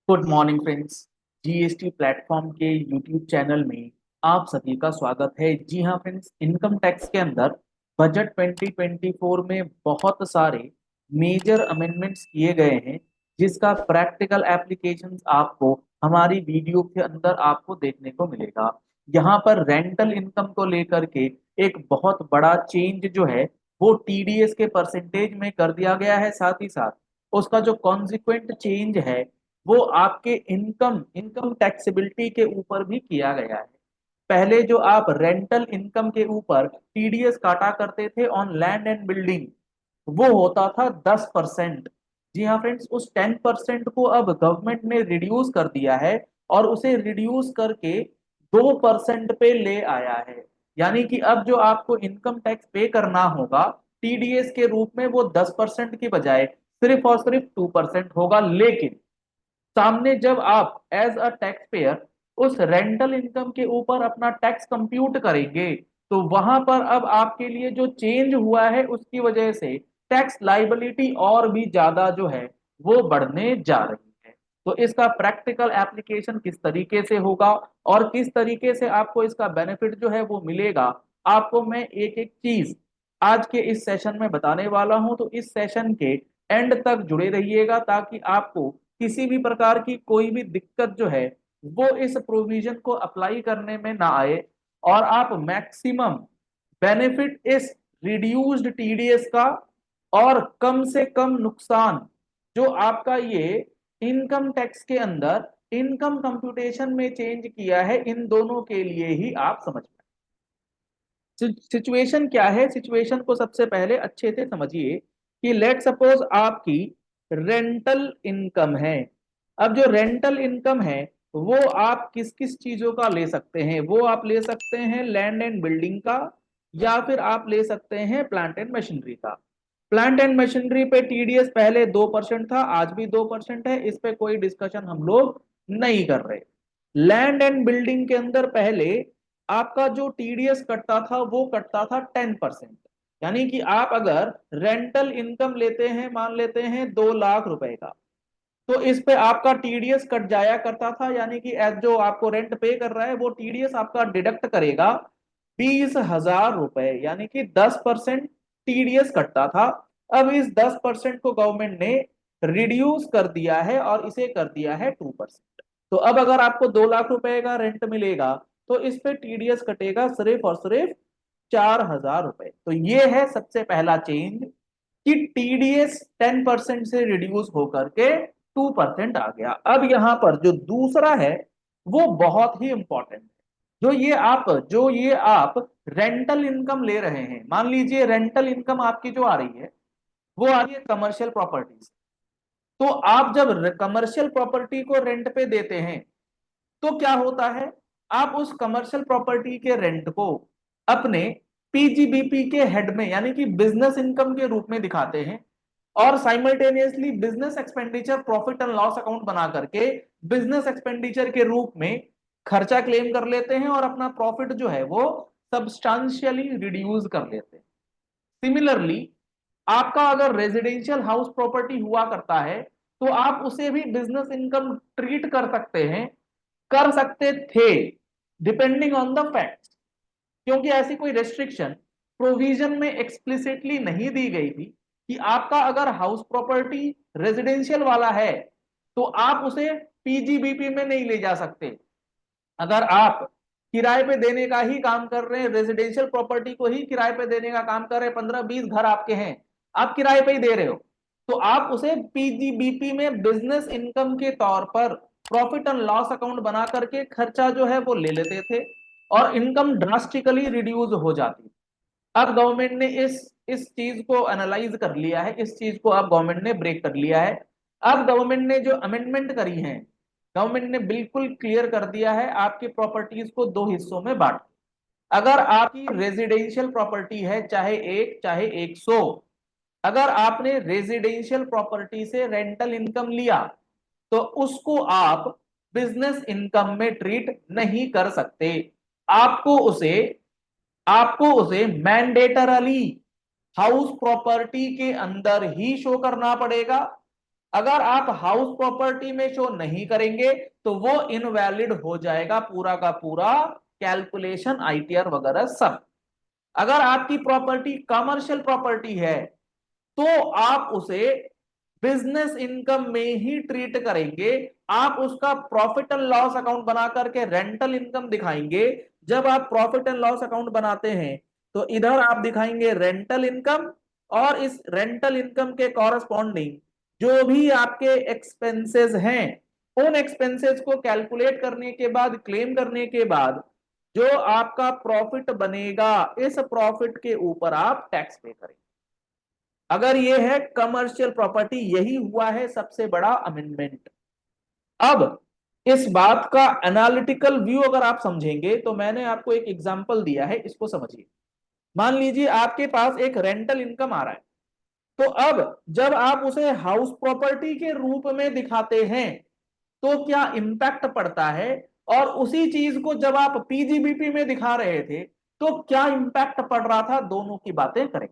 Good morning friends. GST platform के YouTube channel में आप सभी का स्वागत है। जी हाँ फ्रेंड्स, इनकम टैक्स के अंदर बजट 2024 में बहुत सारे मेजर अमेंडमेंट्स किए गए हैं, जिसका प्रैक्टिकल एप्लीकेशंस आपको हमारी वीडियो के अंदर आपको देखने को मिलेगा। यहाँ पर रेंटल इनकम को लेकर के एक बहुत बड़ा चेंज जो है वो टीडीएस के परसेंटेज में कर दिया गया है। साथ ही साथ उसका जो कॉन्सिक्वेंट चेंज है वो आपके इनकम इनकम टैक्सेबिलिटी के ऊपर भी किया गया है। पहले जो आप रेंटल इनकम के ऊपर टीडीएस काटा करते थे ऑन लैंड एंड बिल्डिंग, वो होता था 10%। जी हाँ फ्रेंड्स, उस 10% को अब गवर्नमेंट ने रिड्यूस कर दिया है और उसे रिड्यूस करके 2% पे ले आया है। यानी कि अब जो आपको इनकम टैक्स पे करना होगा टीडीएस के रूप में, वो 10% की बजाय सिर्फ और सिर्फ 2% होगा। लेकिन सामने जब आप एज अ टैक्स पेयर उस रेंटल इनकम के ऊपर अपना टैक्स कंप्यूट करेंगे, तो वहां पर अब आपके लिए जो चेंज हुआ है उसकी वजह से टैक्स लाइबिलिटी और भी ज्यादा जो है वो बढ़ने जा रही है। तो इसका प्रैक्टिकल एप्लीकेशन किस तरीके से होगा और किस तरीके से आपको इसका बेनिफिट जो है वो मिलेगा, आपको मैं एक एक चीज आज के इस सेशन में बताने वाला हूं। तो इस सेशन के एंड तक जुड़े रहिएगा ताकि आपको किसी भी प्रकार की कोई भी दिक्कत जो है वो इस प्रोविजन को अप्लाई करने में ना आए और आप मैक्सिमम बेनिफिट इस रिड्यूस्ड टीडीएस का और कम से कम नुकसान जो आपका ये इनकम टैक्स के अंदर इनकम कंप्यूटेशन में चेंज किया है, इन दोनों के लिए ही आप समझ पाए। सिचुएशन क्या है, सिचुएशन को सबसे पहले अच्छे से समझिए कि लेट सपोज आपकी रेंटल इनकम है। अब जो रेंटल इनकम है वो आप किस किस चीजों का ले सकते हैं? वो आप ले सकते हैं लैंड एंड बिल्डिंग का, या फिर आप ले सकते हैं प्लांट एंड मशीनरी का। प्लांट एंड मशीनरी पे टीडीएस पहले 2% था, आज भी 2% है, इस पे कोई डिस्कशन हम लोग नहीं कर रहे। लैंड एंड बिल्डिंग के अंदर पहले आपका जो टीडीएस कटता था वो कटता था 10%। यानी कि आप अगर रेंटल इनकम लेते हैं, मान लेते हैं 2 लाख रुपए का, तो इस पे आपका टीडीएस कट जाया करता था। यानी कि एज जो आपको रेंट पे कर रहा है वो टीडीएस आपका डिडक्ट करेगा 20,000 रुपए, यानी कि 10% टीडीएस कटता था। अब इस 10% को गवर्नमेंट ने रिड्यूस कर दिया है और इसे कर दिया है 2%। तो अब अगर आपको 2 लाख रुपए का रेंट मिलेगा तो इस पे टीडीएस कटेगा सिर्फ और सिर्फ 4,000 रुपए। तो ये है सबसे पहला चेंज कि टीडीएस 10% से रिड्यूस होकर के 2% आ गया। अब यहां पर जो दूसरा है वो बहुत ही इंपॉर्टेंट है। जो ये आप रेंटल इनकम ले रहे हैं, मान लीजिए रेंटल इनकम आपकी जो आ रही है वो आ रही है कमर्शियल प्रॉपर्टीज। तो आप जब कमर्शियल प्रॉपर्टी को रेंट पे देते हैं तो क्या होता है, आप उस कमर्शियल प्रॉपर्टी के रेंट को अपने पीजीबीपी के हेड में यानी कि बिजनेस इनकम के रूप में दिखाते हैं और simultaneously business expenditure profit and loss account बना करके बिजनेस एक्सपेंडिचर के रूप में खर्चा क्लेम कर लेते हैं और अपना प्रॉफिट जो है वो सब्सटेंशियली रिड्यूस कर लेते हैं। सिमिलरली आपका अगर रेजिडेंशियल हाउस प्रॉपर्टी हुआ करता है तो आप उसे भी बिजनेस इनकम ट्रीट कर सकते हैं, कर सकते थे, डिपेंडिंग ऑन द फैक्ट्स। क्योंकि ऐसी कोई रेस्ट्रिक्शन प्रोविजन में एक्सप्लिसिटली नहीं दी गई थी कि आपका अगर हाउस प्रॉपर्टी रेजिडेंशियल वाला है तो आप उसे पीजीबीपी में नहीं ले जा सकते। अगर आप किराए पे देने का ही काम कर रहे हैं, रेजिडेंशियल प्रॉपर्टी को ही किराए पे देने का काम कर रहे हैं, 15-20 घर आपके हैं, आप किराए पे ही दे रहे हो, तो आप उसे पीजीबीपी में बिजनेस इनकम के तौर पर प्रॉफिट एंड लॉस अकाउंट बना करके खर्चा जो है वो ले लेते थे और इनकम ड्रास्टिकली रिड्यूस हो जाती। अब गवर्नमेंट ने इस चीज को एनालाइज कर लिया है, इस चीज को अब गवर्नमेंट ने ब्रेक कर लिया है। अब गवर्नमेंट ने जो अमेंडमेंट करी है, गवर्नमेंट ने बिल्कुल क्लियर कर दिया है आपकी प्रॉपर्टीज को दो हिस्सों में बांट। अगर आपकी रेजिडेंशियल प्रॉपर्टी है, चाहे एक चाहे 100, अगर आपने रेजिडेंशियल प्रॉपर्टी से रेंटल इनकम लिया तो उसको आप बिजनेस इनकम में ट्रीट नहीं कर सकते। आपको उसे आपको उसे मैंडेटरली हाउस प्रॉपर्टी के अंदर ही शो करना पड़ेगा। अगर आप हाउस प्रॉपर्टी में शो नहीं करेंगे तो वो इनवैलिड हो जाएगा पूरा का पूरा कैलकुलेशन, आईटीआर वगैरह सब। अगर आपकी प्रॉपर्टी कमर्शियल प्रॉपर्टी है तो आप उसे बिजनेस इनकम में ही ट्रीट करेंगे। आप उसका प्रॉफिट एंड लॉस अकाउंट बना करके रेंटल इनकम दिखाएंगे। जब आप प्रॉफिट एंड लॉस अकाउंट बनाते हैं तो इधर आप दिखाएंगे रेंटल इनकम, और इस रेंटल इनकम के कॉरस्पॉन्डिंग जो भी आपके एक्सपेंसेस हैं, उन एक्सपेंसेस को कैलकुलेट करने के बाद, क्लेम करने के बाद जो आपका प्रॉफिट बनेगा, इस प्रॉफिट के ऊपर आप टैक्स पे करेंगे। अगर ये है कमर्शियल प्रॉपर्टी, यही हुआ है सबसे बड़ा अमेंडमेंट। अब इस बात का एनालिटिकल व्यू अगर आप समझेंगे तो मैंने आपको एक एग्जांपल दिया है, इसको समझिए। मान लीजिए आपके पास एक रेंटल इनकम आ रहा है, तो अब जब आप उसे हाउस प्रॉपर्टी के रूप में दिखाते हैं तो क्या इंपैक्ट पड़ता है, और उसी चीज को जब आप पीजीबीपी में दिखा रहे थे तो क्या इंपैक्ट पड़ रहा था, दोनों की बातें करें।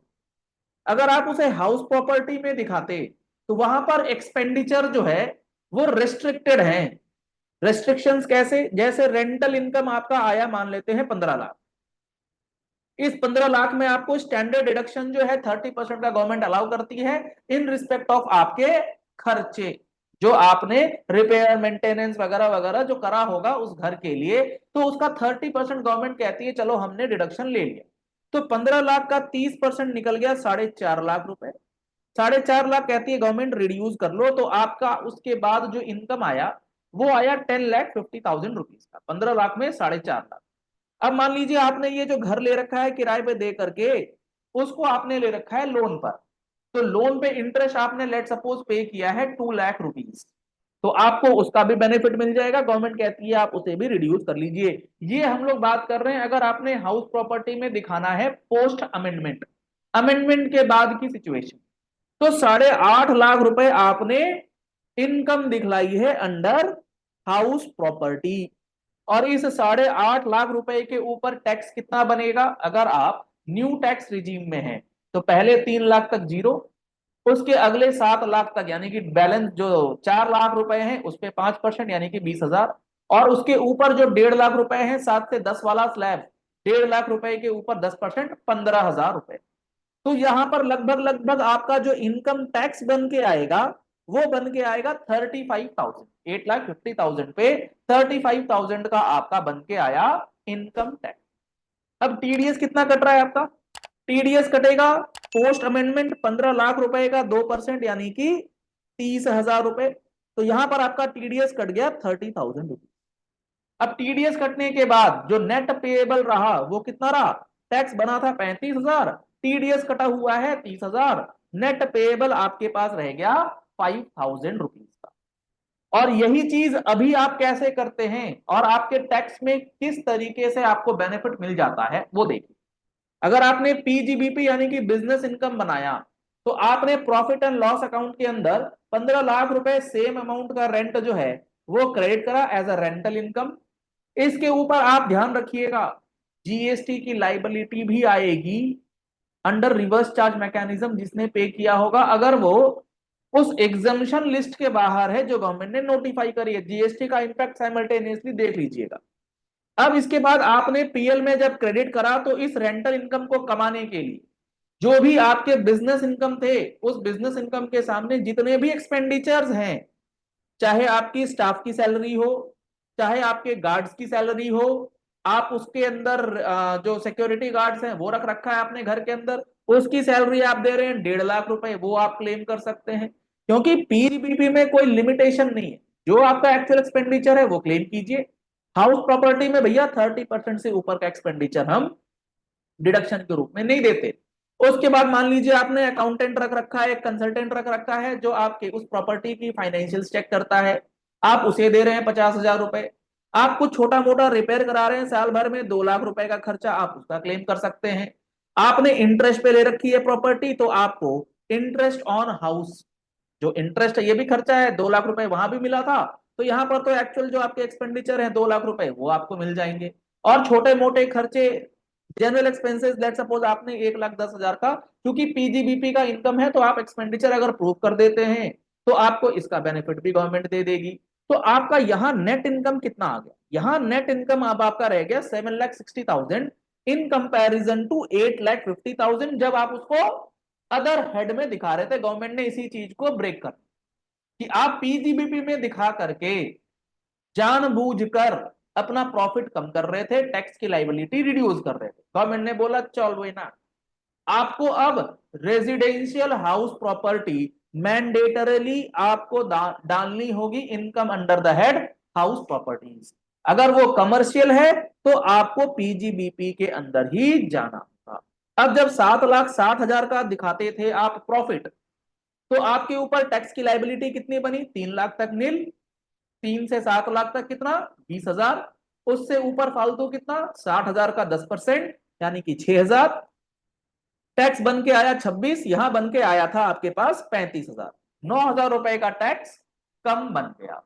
अगर आप उसे हाउस प्रॉपर्टी में दिखाते तो वहां पर एक्सपेंडिचर जो है वो रिस्ट्रिक्टेड है। रेस्ट्रिक्शंस कैसे, जैसे रेंटल इनकम आपका आया मान लेते हैं 15 लाख, इस 15 लाख में आपको स्टैंडर्ड डिडक्शन जो है 30% का गवर्नमेंट अलाउ करती है इन रिस्पेक्ट ऑफ आपके खर्चे जो आपने रिपेयर मेंटेनेंस वगैरह वगैरह जो करा होगा उस घर के लिए, तो उसका 30% गवर्नमेंट कहती है चलो हमने डिडक्शन ले लिया। तो 15 लाख का 30% निकल गया 4.5 लाख रुपए। 4.5 लाख कहती है गवर्नमेंट रिड्यूस कर लो, तो आपका उसके बाद जो इनकम आया वो आया 10,50,000 रुपीज का, 15 लाख में 4.5 लाख। अब मान लीजिए आपने ये जो घर ले रखा है किराए पे दे करके, उसको आपने ले रखा है लोन पर, तो लोन पे इंटरेस्ट आपने लेट सपोज पे किया है 2 लाख रुपीज, तो आपको उसका भी बेनिफिट मिल जाएगा। गवर्नमेंट कहती है आप उसे भी रिड्यूस कर लीजिए। ये हम लोग बात कर रहे हैं अगर आपने हाउस प्रॉपर्टी में दिखाना है पोस्ट अमेंडमेंट, अमेंडमेंट के बाद की सिचुएशन। तो 8.5 लाख रुपए आपने इनकम दिखलाई है अंडर हाउस प्रॉपर्टी, और इस 8.5 लाख रुपए के ऊपर टैक्स कितना बनेगा, अगर आप न्यू टैक्स रिजीम में हैं तो पहले 3 लाख तक जीरो, उसके अगले 7 लाख तक यानी कि बैलेंस जो 4 लाख रुपए हैं उस पे 5% यानी कि 20,000, और उसके ऊपर जो 1.5 लाख रुपए हैं 7 से 10 वाला स्लैब, 1.5 लाख रुपए के ऊपर 10%, 15,000 रुपए। तो यहां पर लगभग लगभग आपका जो इनकम टैक्स बन के आएगा वो बन के आएगा 35,000, 8,50,000 पे 35,000 का आपका बन के आया इनकम टैक्स। अब टीडीएस कितना कट रहा है आपका, टीडीएस कटेगा पोस्ट अमेंडमेंट 15 लाख रुपए का 2% यानी कि 30,000 रुपए। तो यहां पर आपका टीडीएस कट गया 30,000 रुपीज। अब टीडीएस कटने के बाद जो नेट पेएबल रहा वो कितना रहा, टैक्स बना था 35,000, टीडीएस कटा हुआ है 30,000, नेट पेएबल आपके पास रह गया 5,000 रुपीज का। और यही चीज अभी आप कैसे करते हैं और आपके टैक्स में किस तरीके से आपको बेनिफिट मिल जाता है वो देखिए। अगर आपने पीजीबीपी यानी कि बिजनेस इनकम बनाया तो आपने प्रॉफिट एंड लॉस अकाउंट के अंदर 15 लाख रुपए सेम अमाउंट का रेंट जो है वो क्रेडिट करा एज अ रेंटल इनकम। इसके ऊपर आप ध्यान रखिएगा जीएसटी की लाइबिलिटी भी आएगी अंडर रिवर्स चार्ज मैकेनिज्म, जिसने पे किया होगा अगर वो उस एग्जामिशन लिस्ट के बाहर है जो गवर्नमेंट ने नोटिफाई करी है। जीएसटी का इंपैक्ट साइमल्टेनियसली देख लीजिएगा। अब इसके बाद आपने पीएल में जब क्रेडिट करा तो इस रेंटल इनकम को कमाने के लिए जो भी आपके बिजनेस इनकम थे उस बिजनेस इनकम के सामने जितने भी एक्सपेंडिचर्स हैं, चाहे आपकी स्टाफ की सैलरी हो, चाहे आपके गार्ड्स की सैलरी हो, आप उसके अंदर जो सिक्योरिटी गार्ड्स हैं वो रख रखा है आपने घर के अंदर, उसकी सैलरी आप दे रहे हैं 1.5 लाख रुपए, वो आप क्लेम कर सकते हैं क्योंकि पीडीपी में कोई लिमिटेशन नहीं है। जो आपका एक्चुअल एक्सपेंडिचर है वो क्लेम कीजिए। हाउस प्रॉपर्टी में भैया 30% से ऊपर का एक्सपेंडिचर हम डिडक्शन के रूप में नहीं देते। उसके बाद मान लीजिए आपने अकाउंटेंट रख रखा है, कंसल्टेंट रख रखा है जो आपके उस प्रॉपर्टी की फाइनेंशियल चेक करता है, आप उसे दे रहे हैं 50,000 रुपए। आप कुछ छोटा मोटा रिपेयर करा रहे हैं साल भर में 2 लाख रुपए का खर्चा, आप उसका क्लेम कर सकते हैं। आपने इंटरेस्ट पे ले रखी है प्रॉपर्टी तो आपको इंटरेस्ट ऑन हाउस, जो इंटरेस्ट है ये भी खर्चा है, 2 लाख रुपए वहां भी मिला था, तो यहाँ पर तो एक्चुअल जो आपके एक्सपेंडिचर है 2 लाख रुपए वो आपको मिल जाएंगे। और छोटे मोटे खर्चे जनरल एक्सपेंसेस, लेट सपोज आपने 1,10,000 का, क्योंकि पीजीबीपी का इनकम है तो आप एक्सपेंडिचर अगर प्रूव कर देते हैं तो आपको इसका बेनिफिट भी गवर्नमेंट दे देगी। तो आपका यहाँ नेट इनकम कितना आ गया, यहाँ नेट इनकम अब आपका रह गया 7,60,000 इन कंपैरिजन टू 8,50,000 जब आप उसको अदर हेड में दिखा रहे थे। गवर्नमेंट ने इसी चीज को ब्रेक कर कि आप पीजीबीपी में दिखा करके जानबूझकर अपना प्रॉफिट कम कर रहे थे, टैक्स की लाइबिलिटी रिड्यूस कर रहे थे। गवर्नमेंट ने बोला चल वो ना, आपको अब रेजिडेंशियल हाउस प्रॉपर्टी मैंडेटरली आपको डालनी होगी income under the head house properties. अगर वो कमर्शियल है तो आपको पीजीबीपी के अंदर ही जाना होगा। अब जब 7,60,000 का दिखाते थे आप प्रॉफिट, तो आपके ऊपर टैक्स की लाइबिलिटी कितनी बनी, 3 लाख तक नील, 3 से 7 लाख तक कितना, 20,000, उससे ऊपर फालतू कितना, 60,000 का 10% यानी कि 6,000, टैक्स बन के आया 26, यहां बन के आया था आपके पास 35,000, 9,000 रुपए का टैक्स कम बन गया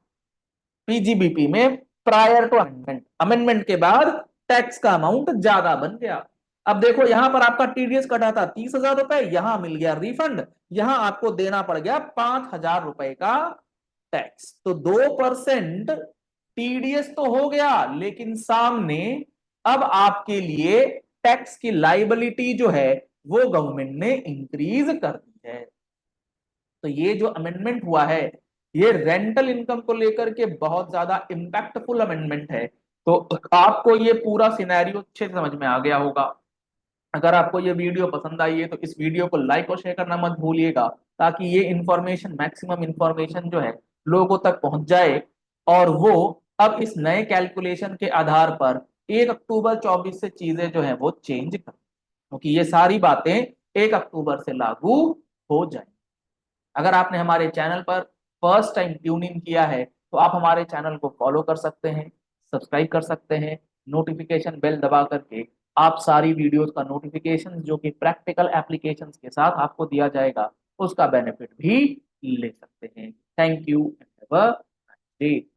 पीजीबीपी में प्रायर टू अमेंडमेंट। अमेंडमेंट के बाद टैक्स का अमाउंट ज्यादा बन गया। अब देखो यहां पर आपका टीडीएस कटा था 30,000 रुपए, यहां मिल गया रिफंड, यहां आपको देना पड़ गया 5,000 रुपए का टैक्स। तो 2% टीडीएस तो हो गया, लेकिन सामने अब आपके लिए टैक्स की लाइबिलिटी जो है वो गवर्नमेंट ने इंक्रीज कर दी है। तो ये जो अमेंडमेंट हुआ है ये रेंटल इनकम को लेकर के बहुत ज्यादा इंपैक्टफुल अमेंडमेंट है। तो आपको ये पूरा सिनेरियो अच्छे से समझ में आ गया होगा। अगर आपको ये वीडियो पसंद आई है तो इस वीडियो को लाइक और शेयर करना मत भूलिएगा, ताकि ये इंफॉर्मेशन, मैक्सिमम इंफॉर्मेशन जो है लोगों तक पहुंच जाए, और वो अब इस नए कैलकुलेशन के आधार पर 1 अक्टूबर 24 से चीजें जो है वो चेंज कर, क्योंकि ये सारी बातें 1 अक्टूबर से लागू हो जाए। अगर आपने हमारे चैनल पर फर्स्ट टाइम ट्यून इन किया है तो आप हमारे चैनल को फॉलो कर सकते हैं, सब्सक्राइब कर सकते हैं, नोटिफिकेशन बेल दबा करके आप सारी वीडियोस का नोटिफिकेशन जो कि प्रैक्टिकल एप्लीकेशंस के साथ आपको दिया जाएगा उसका बेनिफिट भी ले सकते हैं। Thank you and have a nice day.